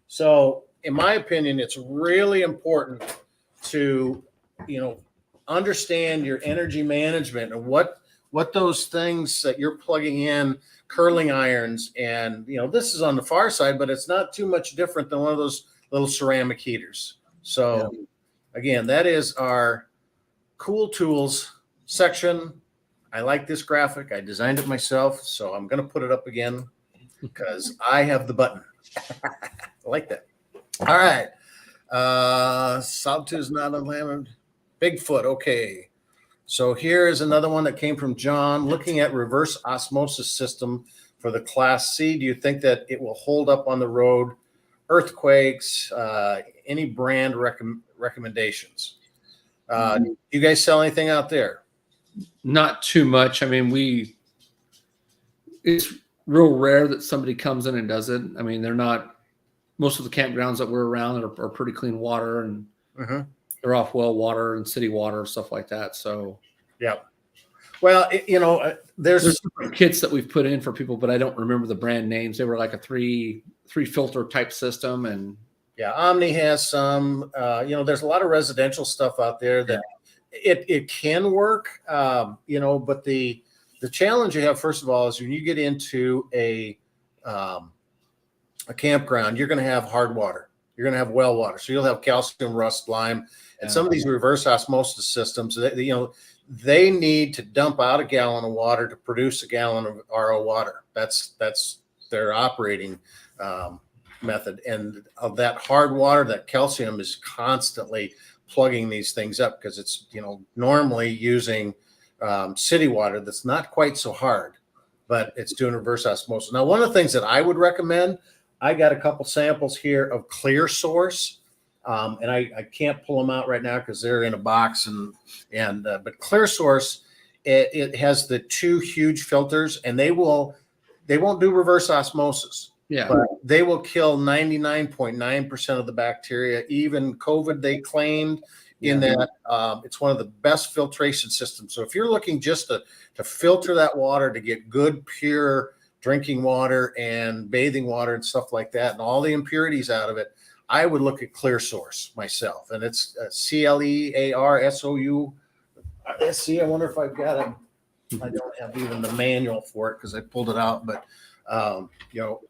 So in my opinion, it's really important to, understand your energy management and what those things that you're plugging in, curling irons, and, this is on the far side, but it's not too much different than one of those little ceramic heaters. So again, that is our cool tools section. I like this graphic. I designed it myself, so I'm going to put it up again because I have the button. I like that. All right. Sawtooth is not unlimited. Bigfoot. Okay. So here is another one that came from John. Looking at reverse osmosis system for the Class C. Do you think that it will hold up on the road? Earthquakes, any brand recommendations? You guys sell anything out there? Not too much. I mean, it's real rare that somebody comes in and does it. I mean, they're not, most of the campgrounds that we're around are pretty clean water, and they're off well water and city water, stuff like that. So, yeah. Well, there's kits that we've put in for people, but I don't remember the brand names. They were like a three filter type system. And Omni has some, there's a lot of residential stuff out there that it can work, but the challenge you have, first of all, is when you get into a campground, you're going to have hard water. You're going to have well water. So you'll have calcium, rust, lime, and some of these reverse osmosis systems, they need to dump out a gallon of water to produce a gallon of RO water. That's their operating method. And of that hard water, that calcium is constantly plugging these things up because it's, normally using city water that's not quite so hard, but it's doing reverse osmosis. Now, one of the things that I would recommend, I got a couple samples here of Clear Source, and I can't pull them out right now because they're in a box. But Clear Source, it has the 2 huge filters, and they won't do reverse osmosis. Yeah, but they will kill 99.9% of the bacteria. Even COVID, they claimed in that it's one of the best filtration systems. So if you're looking just to filter that water to get good, pure drinking water and bathing water and stuff like that, and all the impurities out of it, I would look at Clear Source myself. And it's CLEARSOU. SC. I wonder if I've got it. I don't have even the manual for it because I pulled it out, but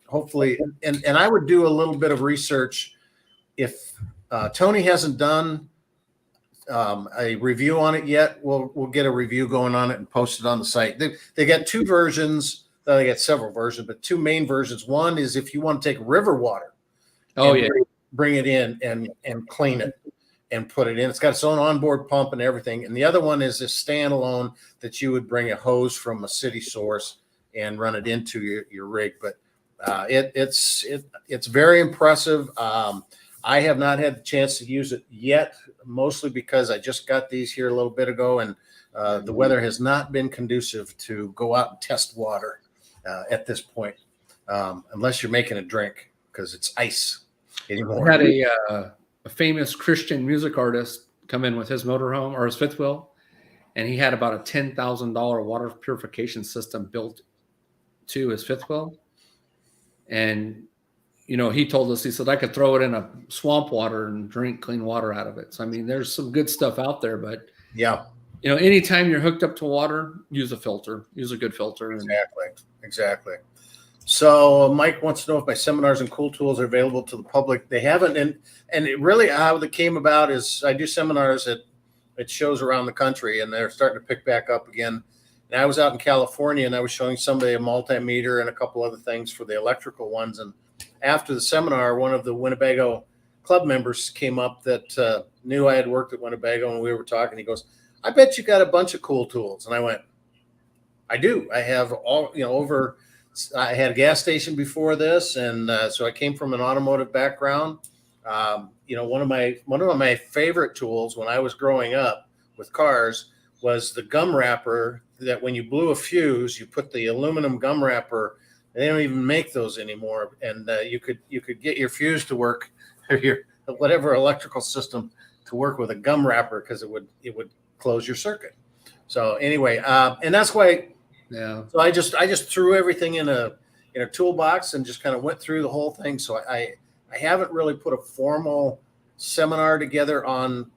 hopefully, and I would do a little bit of research. If Tony hasn't done a review on it yet, we'll get a review going on it and post it on the site. They got 2 versions. They got several versions, but 2 main versions. One is if you want to take river water, bring it in and clean it and put it in. It's got its own onboard pump and everything. And the other one is a standalone that you would bring a hose from a city source and run it into your rig. But it's very impressive. I have not had the chance to use it yet, mostly because I just got these here a little bit ago, and the weather has not been conducive to go out and test water at this point, unless you're making a drink, because it's ice anymore. I had a famous Christian music artist come in with his motorhome or his fifth wheel, and he had about a $10,000 water purification system built to his fifth wheel. And, you know, he told us, he said, I could throw it in a swamp water and drink clean water out of it. So, I mean, there's some good stuff out there, but yeah, you know, anytime you're hooked up to water, use a filter, use a good filter. Exactly. So Mike wants to know if my seminars and cool tools are available to the public. They haven't. And it really, how it came about is I do seminars at shows around the country, and they're starting to pick back up again. And I was out in California, and I was showing somebody a multimeter and a couple other things for the electrical ones. And after the seminar, one of the Winnebago club members came up that knew I had worked at Winnebago, and we were talking. He goes, I bet you got a bunch of cool tools. And I went, I do. I have all, you know, I had a gas station before this. And so I came from an automotive background. You know, one of my favorite tools when I was growing up with cars was the gum wrapper that when you blew a fuse, you put the aluminum gum wrapper. They don't even make those anymore. And you could get your fuse to work, or your whatever electrical system to work with a gum wrapper, because it would close your circuit. So anyway, and that's why. Yeah. So I just threw everything in a toolbox and just kind of went through the whole thing. So I haven't really put a formal seminar together on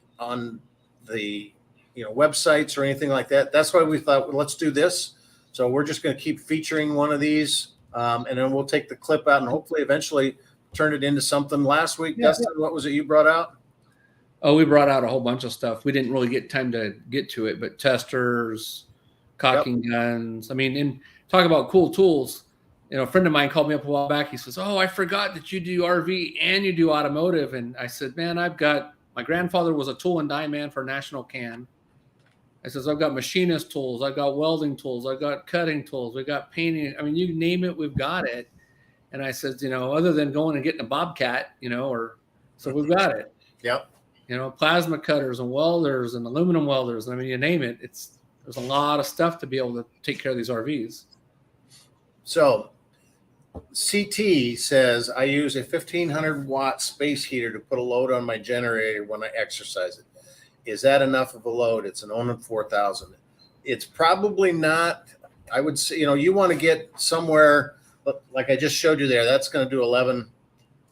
the websites or anything like that. That's why we thought, well, let's do this. So we're just going to keep featuring one of these, and then we'll take the clip out and hopefully eventually turn it into something. Last week, yeah. Dustin, what was it you brought out? Oh, we brought out a whole bunch of stuff. We didn't really get time to get to it, but testers, cocking guns. I mean, and talk about cool tools. You know, a friend of mine called me up a while back. He says, "Oh, I forgot that you do RV and you do automotive." And I said, "Man, my grandfather was a tool and die man for National Can." I says, "I've got machinist tools, I've got welding tools, I've got cutting tools, we've got painting. I mean, you name it, we've got it." And I said, you know, other than going and getting a Bobcat, you know, so we've got it. Yep. You know, plasma cutters and welders and aluminum welders. I mean, you name it. There's a lot of stuff to be able to take care of these RVs. So CT says, I use a 1500 watt space heater to put a load on my generator when I exercise it. Is that enough of a load? It's an Onan 4000. It's probably not. I would say, you know, you want to get somewhere like I just showed you there. That's going to do 11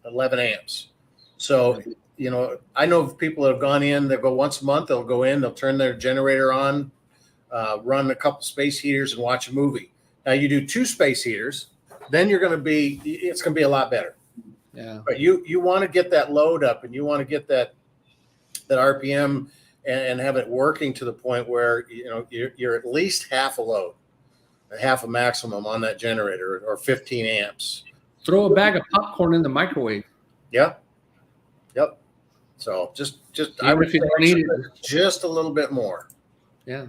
amps. So, you know, I know people that have gone in, they'll go once a month, they'll go in, they'll turn their generator on, run a couple space heaters and watch a movie. Now you do 2 space heaters, then it's going to be a lot better. Yeah. But you want to get that load up, and you want to get that RPM and have it working to the point where, you know, you're at least half a load, half a maximum on that generator, or 15 amps. Throw a bag of popcorn in the microwave. Yep. So just I would need it just a little bit more. Yeah.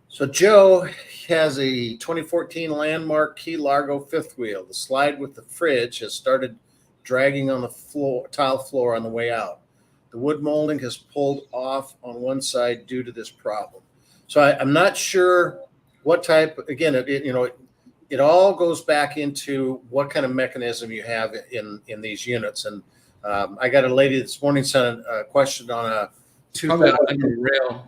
So Joe has a 2014 Landmark Key Largo fifth wheel. The slide with the fridge has started dragging on the tile floor on the way out. The wood molding has pulled off on one side due to this problem. So I'm not sure what type. Again, it all goes back into what kind of mechanism you have in these units. And I got a lady this morning sent a question on a under rail.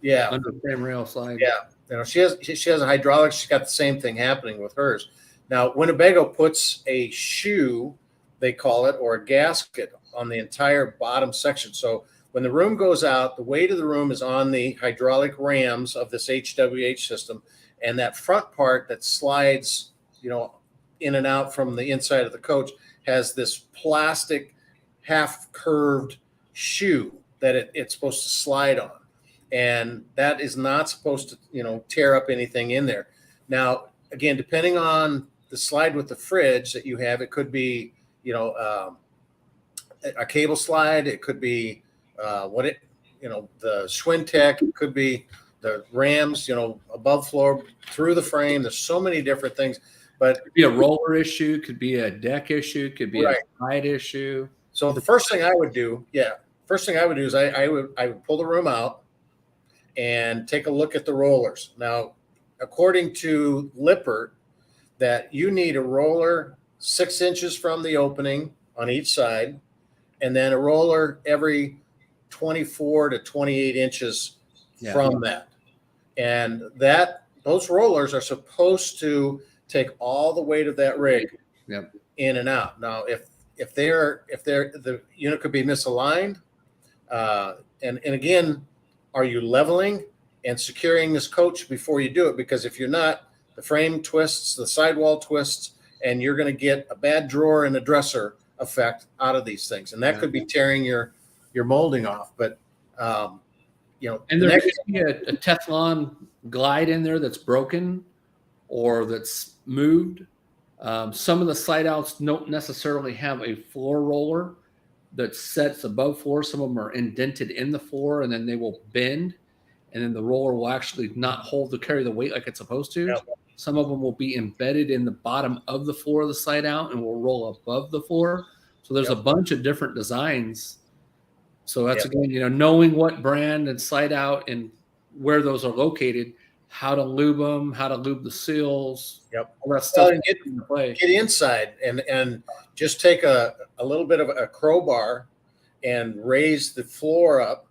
Yeah, under frame rail slide. Yeah, you know, she has a hydraulic. She's got the same thing happening with hers. Now, Winnebago puts a shoe, they call it, or a gasket on the entire bottom section. So when the room goes out, the weight of the room is on the hydraulic rams of this HWH system, and that front part that slides, you know, in and out from the inside of the coach has this plastic half curved shoe that it's supposed to slide on. And that is not supposed to, you know, tear up anything in there. Now, again, depending on the slide with the fridge that you have, it could be, you know, a cable slide. It could be the Schwintech. It could be, the rams, above floor, through the frame. There's so many different things, but it could be a roller issue, could be a deck issue, could be right. a side issue. So the first thing I would do is I would pull the room out and take a look at the rollers. Now, according to Lippert, that you need a roller 6 inches from the opening on each side, and then a roller every 24 to 28 inches from that. And those rollers are supposed to take all the weight of that rig in and out. Now, if the unit could be misaligned, and again, are you leveling and securing this coach before you do it? Because if you're not, the frame twists, the sidewall twists, and you're going to get a bad drawer and a dresser effect out of these things, and that could be tearing your molding off. But and there could be a Teflon glide in there that's broken or that's moved. Some of the slide outs don't necessarily have a floor roller that sets above floor. Some of them are indented in the floor, and then they will bend, and then the roller will actually not carry the weight like it's supposed to. Some of them will be embedded in the bottom of the floor of the slide out and will roll above the floor. So there's a bunch of different designs. So that's again, knowing what brand and slide out and where those are located, how to lube them, how to lube the seals. All that stuff. Get inside and just take a little bit of a crowbar and raise the floor up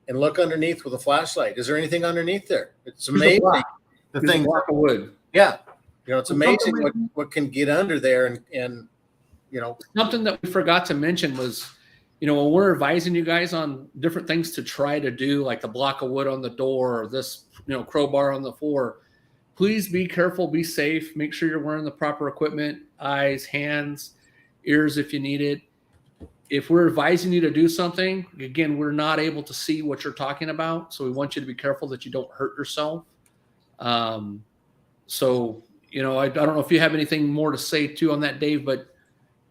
and look underneath with a flashlight. Is there anything underneath there? It's amazing. The thing, block of wood. Yeah. It's amazing what can get under there. And something that we forgot to mention was, when we're advising you guys on different things to try to do, like the block of wood on the door or this, crowbar on the floor, please be careful, be safe, make sure you're wearing the proper equipment, eyes, hands, ears if you need it. If we're advising you to do something, again, we're not able to see what you're talking about. So we want you to be careful that you don't hurt yourself. So, I don't know if you have anything more to say too on that, Dave, but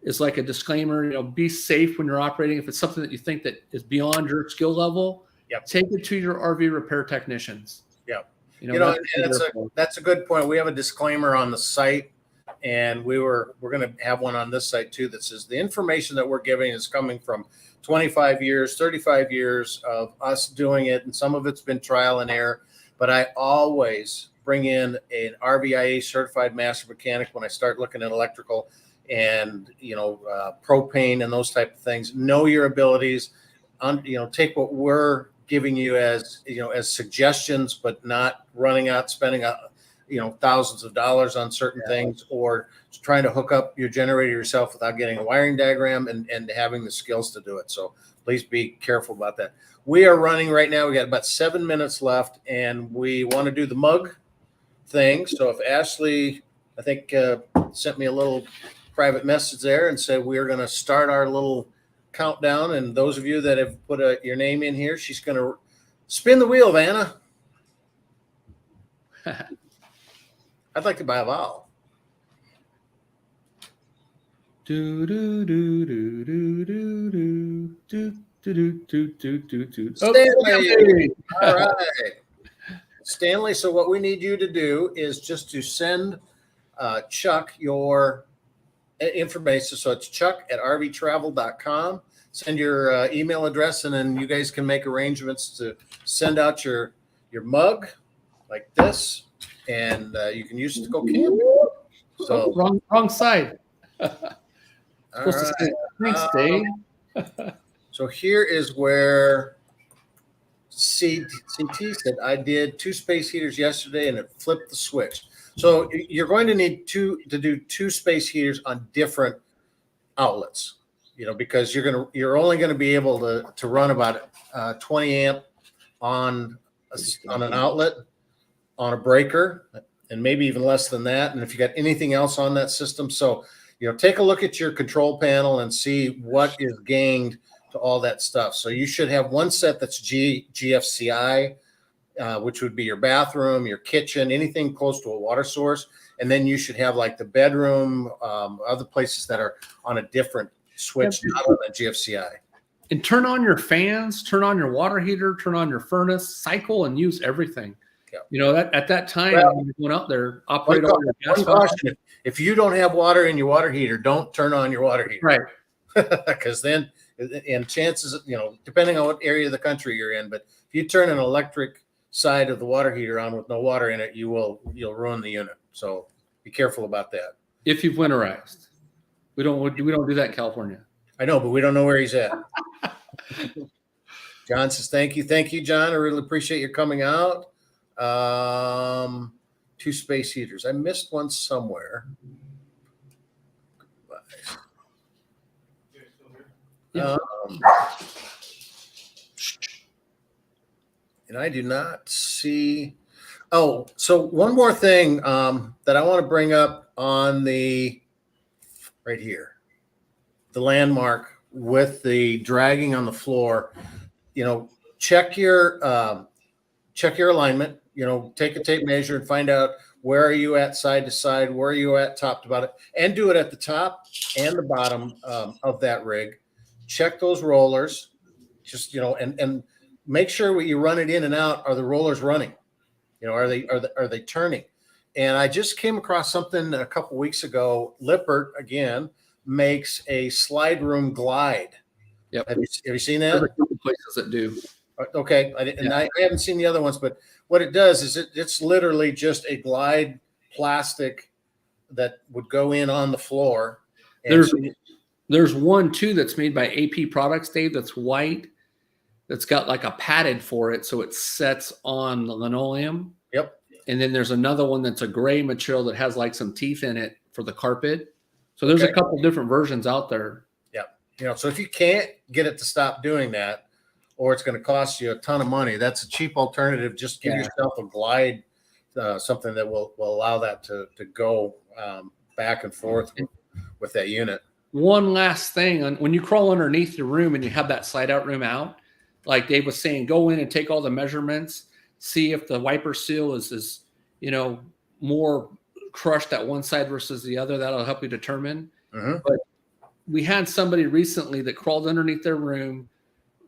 it's like a disclaimer, be safe when you're operating. If it's something that you think that is beyond your skill level, take it to your RV repair technicians. That's a good point. We have a disclaimer on the site, and we're going to have one on this site too that says the information that we're giving is coming from 25 years, 35 years of us doing it, and some of it's been trial and error. But I always bring in an RVIA certified master mechanic when I start looking at electrical and propane and those type of things. Know your abilities. Take what we're giving you as suggestions, but not running out spending thousands of dollars on certain things, or trying to hook up your generator yourself without getting a wiring diagram and having the skills to do it. So please be careful about that. We are running right now. We got about 7 minutes left, and we want to do the mug thing. So if Ashley, I think, sent me a little private message there and said we're going to start our little countdown, and those of you that have put your name in here, she's going to spin the wheel, Vanna. I'd like to buy a vowel. Do do do do do do do do do do do do do. Stanley. All right, Stanley. So what we need you to do is just to send Chuck your information. So it's chuck@rvtravel.com. Send your email address, and then you guys can make arrangements to send out your mug like this, and you can use it to go camping. So wrong side. Right. Thanks, Dave. So here is where CT said I did 2 space heaters yesterday, and it flipped the switch. So you're going to need to do 2 space heaters on different outlets, because you're only going to be able to run about 20 amp on an outlet, on a breaker, and maybe even less than that. And if you got anything else on that system, so take a look at your control panel and see what is gained to all that stuff. So you should have one set that's GFCI. Which would be your bathroom, your kitchen, anything close to a water source. And then you should have like the bedroom, other places that are on a different switch, not on the GFCI. And turn on your fans, turn on your water heater, turn on your furnace, cycle and use everything. You know, that at that time, Well, when you're going out there, operate all your gas one valves. caution, if you don't have water in your water heater, don't turn on your water heater. Right. Because then, and chances, you know, depending on what area of the country you're in, but if you turn an electric side of the water heater on with no water in it, you'll ruin the unit. So be careful about that. If you've winterized, we don't do that in California. I know, but we don't know where he's at. John says, thank you, John. I really appreciate you coming out. 2 space heaters. I missed one somewhere. Yeah. And I do not see. Oh, so one more thing that I want to bring up on the right here, the landmark with the dragging on the floor. You know, check your alignment. You know, take a tape measure and find out where are you at side to side, where are you at top to bottom, and do it at the top and the bottom of that rig. Check those rollers, just, you know, and make sure when you run it in and out, are the rollers running? You know, are they turning? And I just came across something a couple weeks ago. Lippert again makes a slide room glide. Yep. Have you seen that? There's a couple places that do. Okay, I haven't seen the other ones, but what it does is it's literally just a glide plastic that would go in on the floor. And There's one too that's made by AP Products, Dave. That's white. That's got like a padded for it, so it sets on the linoleum. Yep. And then there's another one that's a gray material that has like some teeth in it for the carpet. So there's a couple different versions out there. Yeah. You know, so if you can't get it to stop doing that, or it's going to cost you a ton of money, that's a cheap alternative. Just give yourself a glide, something that will allow that to go back and forth with that unit. One last thing, when you crawl underneath the room and you have that slide out room out, like Dave was saying, go in and take all the measurements, see if the wiper seal is you know, more crushed at one side versus the other. That'll help you determine. But we had somebody recently that crawled underneath their room,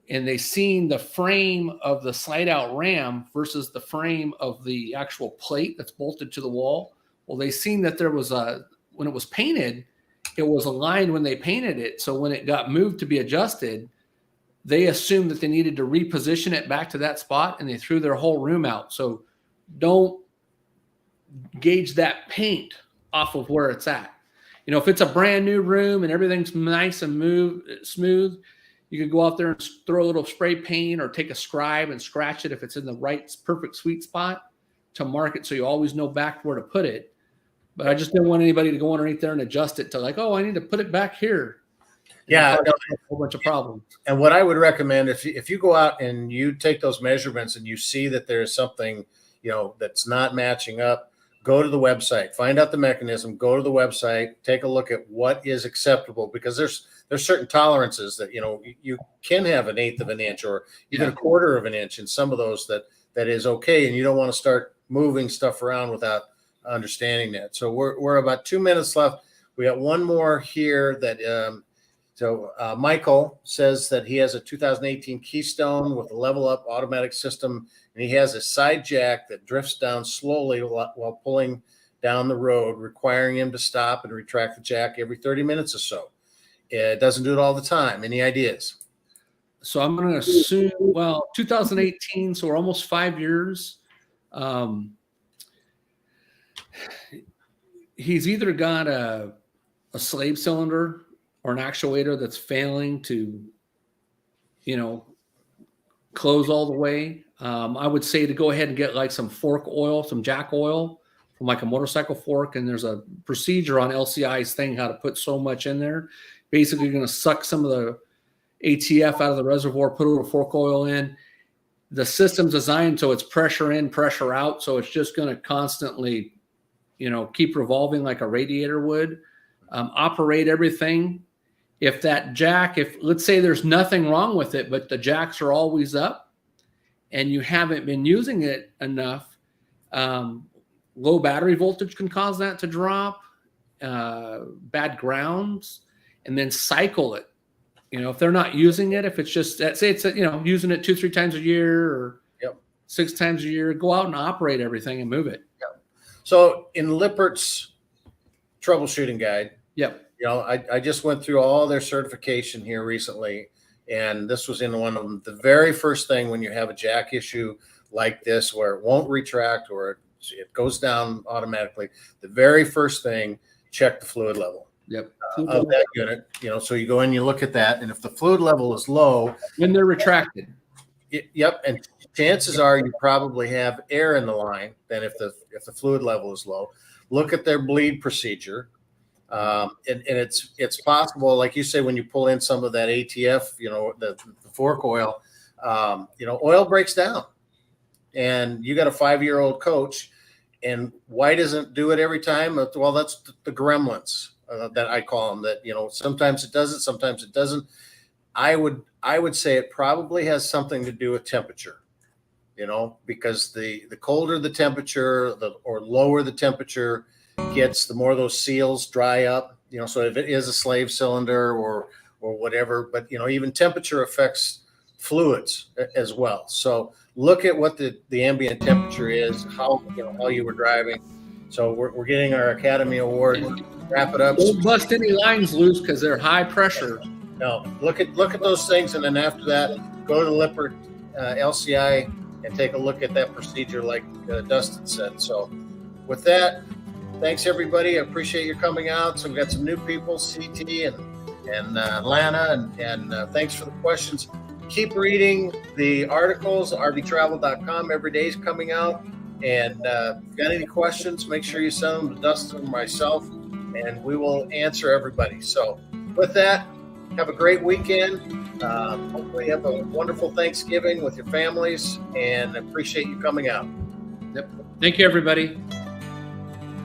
and they seen the frame of the slide out ram versus the frame of the actual plate that's bolted to the wall. Well, they seen that there was when it was painted, it was aligned when they painted it. So when it got moved to be adjusted, they assumed that they needed to reposition it back to that spot, and they threw their whole room out. So don't gauge that paint off of where it's at. You know, if it's a brand new room and everything's nice and smooth, you could go out there and throw a little spray paint or take a scribe and scratch it if it's in the right, perfect sweet spot to mark it, so you always know back where to put it. But I just didn't want anybody to go underneath there and adjust it to like, oh, I need to put it back here. Yeah, a whole bunch of problems. And what I would recommend, if you go out and you take those measurements and you see that there's something, you know, that's not matching up, go to the website, find out the mechanism, go to the website, take a look at what is acceptable, because there's certain tolerances that, you know, you can have 1/8 of an inch or even 1/4 of an inch in some of those that is okay. And you don't want to start moving stuff around without understanding that. So we're about 2 minutes left. We got one more here that, Michael says that he has a 2018 Keystone with a level up automatic system, and he has a side jack that drifts down slowly while pulling down the road, requiring him to stop and retract the jack every 30 minutes or so. It doesn't do it all the time. Any ideas? So I'm going to assume, 2018, so we're almost 5 years. He's either got a slave cylinder or an actuator that's failing to, you know, close all the way. I would say to go ahead and get like some fork oil, some jack oil from like a motorcycle fork. And there's a procedure on LCI's thing, how to put so much in there. Basically, you're going to suck some of the ATF out of the reservoir, put a little fork oil in. The system's designed so it's pressure in, pressure out. So it's just going to constantly, you know, keep revolving like a radiator would. Operate everything. If that jack, let's say there's nothing wrong with it, but the jacks are always up and you haven't been using it enough, low battery voltage can cause that to drop, bad grounds, and then cycle it. You know, if they're not using it, if it's just, say it's, you know, using it 2-3 times a year, or 6 times a year, go out and operate everything and move it. Yep. So in Lippert's troubleshooting guide, Yep. you know, I just went through all their certification here recently, and this was in one of them. The very first thing when you have a jack issue like this, where it won't retract or it goes down automatically, the very first thing, check the fluid level. Yep. Of that unit, you know, so you go in, you look at that, and if the fluid level is low, when they're retracted, yep, and chances are you probably have air in the line. Then if the fluid level is low, look at their bleed procedure, and it's possible, like you say, when you pull in some of that ATF, you know, the fork oil, you know, oil breaks down, and you got a 5-year-old coach, and why doesn't do it every time? Well, that's the gremlins. That I call them, that, you know, sometimes it does it, sometimes it doesn't. I would say it probably has something to do with temperature, you know, because the colder the temperature, or lower the temperature gets, the more those seals dry up, you know. So if it is a slave cylinder or whatever, but, you know, even temperature affects fluids as well. So look at what the ambient temperature is, how you were driving. So we're getting our Academy Award. Wrap it up. Don't bust any lines loose because they're high pressure. No, look at those things, and then after that, go to Lippert LCI and take a look at that procedure, like Dustin said. So, with that, thanks everybody. I appreciate you coming out. So we've got some new people, CT and Lana, and thanks for the questions. Keep reading the articles, rvtravel.com. Every day is coming out. And if you've got any questions, make sure you send them to Dustin or myself, and we will answer everybody. So with that, have a great weekend. Hopefully have a wonderful Thanksgiving with your families, and appreciate you coming out. Yep. Thank you, everybody.